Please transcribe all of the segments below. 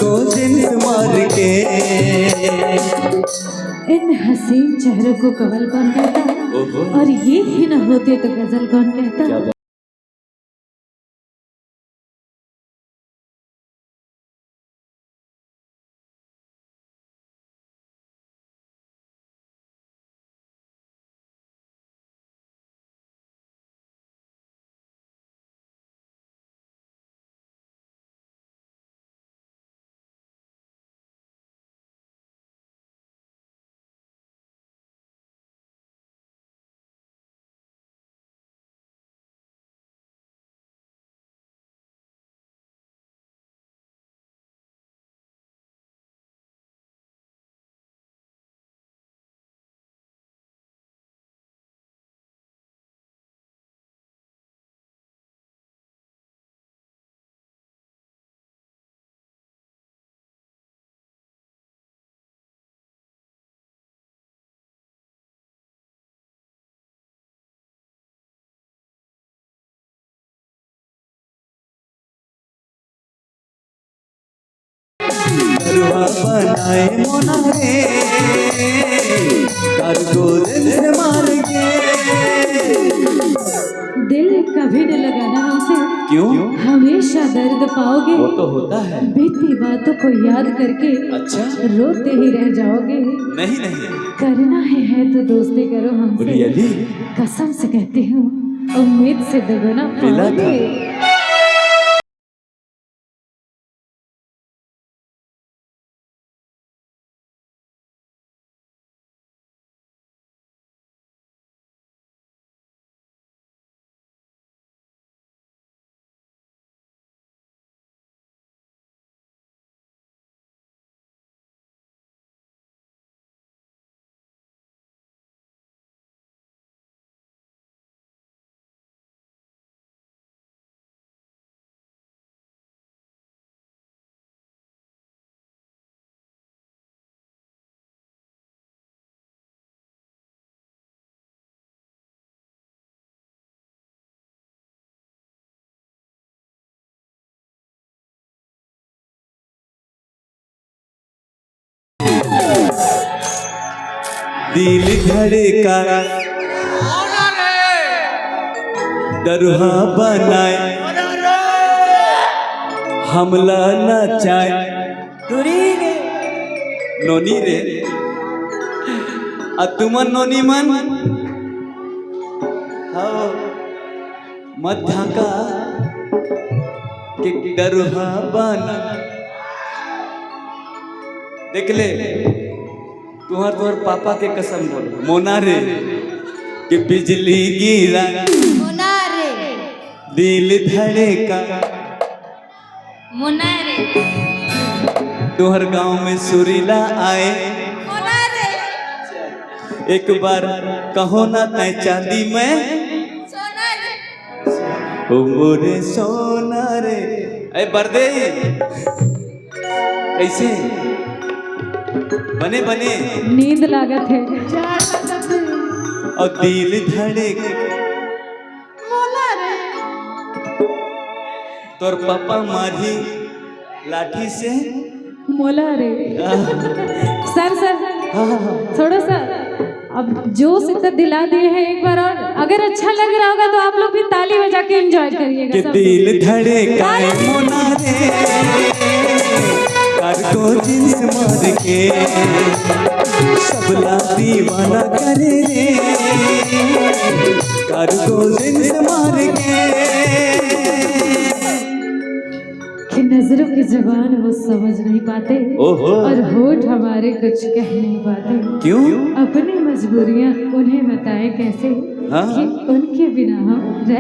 को जिन्स मार के। इन हसीन चेहरों को कवल कौन कहता, और ये ही न होते तो गजल कौन कहता। दरुहा बनाए मोना रे, को जिन्स मार के। दिल कभी न लगाना हमसे, क्यों? हमेशा दर्द पाओगे। वो तो होता है, बीती बातों को याद करके अच्छा रोते ही रह जाओगे। नहीं नहीं, करना है तो दोस्ती करो हमसे। रियली? कसम से कहती हूँ, उम्मीद से दुगना मिला था। पाओगे। दिल धड़का दरुहा बनाए, हमला न चाहे नोनी रे, तुमन नोनी मन हाँ मत ढाका कि दरुहा बना। देख ले तुहर पापा के कसम बोल मोना रे, कि बिजली गिरा मोना रे, दिल धड़का मोना रे, तुहर गांव में सुरीला आए। मोना रे, एक बार कहो ना तय चांदी में सोना रे, ओ मोरे सोना रे। ऐ बरदे कैसे बने बने नींद लागत है। और दिल धड़क मोना रे, तोर पापा मारी लाठी से मोला रे। सर थोड़ा सा अब जोश इतना दिला दिए हैं एक बार, और अगर अच्छा लग रहा होगा तो आप लोग भी ताली बजा के एंजॉय करिएगा। कि दिल धड़काए मोना रे, को जिन्स मार के, सबला दीवाना करे रे, को जिन्स मार के। कि नजरों की जुबान वो समझ नहीं पाते, और होठ हमारे कुछ कह नहीं पाते। क्यों? अपनी मजबूरियां उन्हें बताए कैसे, कि उनके बिना हम रह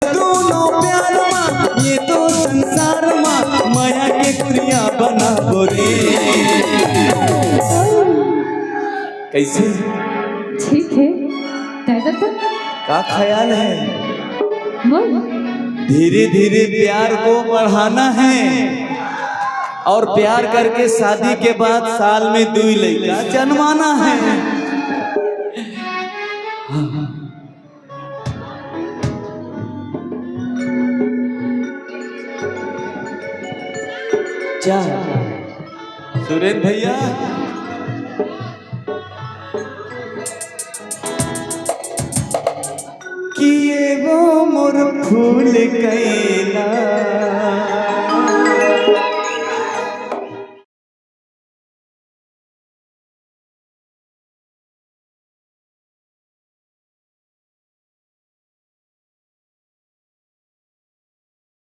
दोनों प्यार माँ ये तो संसार माँ माया के गुड़िया बना बोरे। कैसे ठीक है दादा तो का ख्याल है? बोल। धीरे धीरे प्यार को बढ़ाना है और प्यार करके शादी के बाद साल में 2 लड़का जन्माना है। क्या सुरेंद्र भैया किए वो मोर फूल कैला